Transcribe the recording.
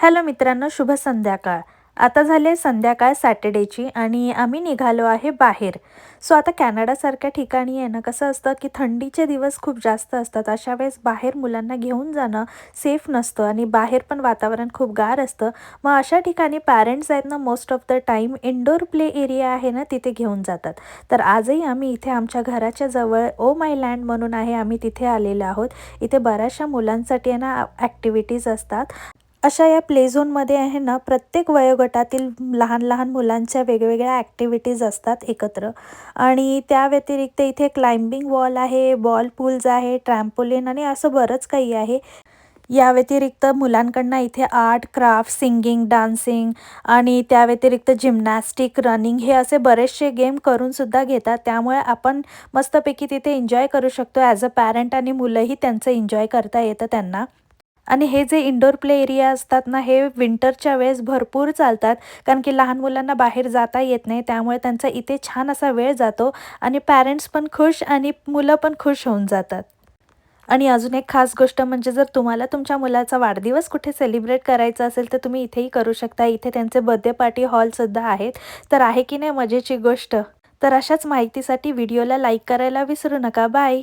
Hello मित्रांनो, शुभ संध्याकाळ. आता झाले संध्याकाळ सॅटर्डेची आणि आम्ही निघालो आहे बाहेर. आता कॅनडासारख्या ठिकाणी आहे ना, कसं असतं की थंडीचे दिवस खूप जास्त असतात. अशा वेळेस बाहेर मुलांना घेऊन जाणं सेफ नसतं आणि बाहेर पण वातावरण खूप गार असतं. मग अशा ठिकाणी पॅरेंट्स आहेत ना, most of the time indoor play area आहे ना, तिथे घेऊन जातात. तर आजही आम्ही इथे आमच्या घराच्या जवळ ओ माय लँड म्हणून आहे, आम्ही तिथे आलेलो आहोत. इथे बऱ्याचशा मुलांसाठी आहे ना ॲक्टिव्हिटीज असतात. अशा या प्ले झोनमध्ये आहे ना, प्रत्येक वयोगटातील लहान लहान मुलांच्या वेगवेगळ्या ॲक्टिव्हिटीज असतात एकत्र. आणि त्या व्यतिरिक्त इथे क्लाइम्बिंग वॉल आहे, बॉल पूल्स आहे, ट्रॅम्पोलिन आणि असं बरंच काही आहे. या व्यतिरिक्त मुलांकडनं इथे आर्ट, क्राफ्ट, सिंगिंग, डान्सिंग आणि त्या व्यतिरिक्त जिम्नॅस्टिक, रनिंग हे असे बरेचसे गेम करूनसुद्धा घेतात. त्यामुळे आपण मस्तपैकी तिथे एन्जॉय करू शकतो ॲज अ पॅरेंट आणि मुलंही त्यांचं एन्जॉय करता येतं त्यांना. आणि हे जे इंडोर प्ले एरिया असतात ना, हे विंटरच्या वेळेस भरपूर चालतात. कारण की लहान मुलांना बाहेर जाता येत नाही. त्यामुळे त्यांचा इथे छान असा वेळ जातो आणि पॅरेंट्स पण खुश आणि मुलं पण खुश होऊन जातात. आणि अजून एक खास गोष्ट म्हणजे जर तुम्हाला तुमच्या मुलाचा वाढदिवस कुठे सेलिब्रेट करायचा असेल, तर तुम्ही इथेही करू शकता. इथे त्यांचे बर्थडे पार्टी हॉलसुद्धा आहेत. तर आहे की नाही मजेची गोष्ट? तर अशाच माहितीसाठी व्हिडिओला लाईक करायला विसरू नका. बाय.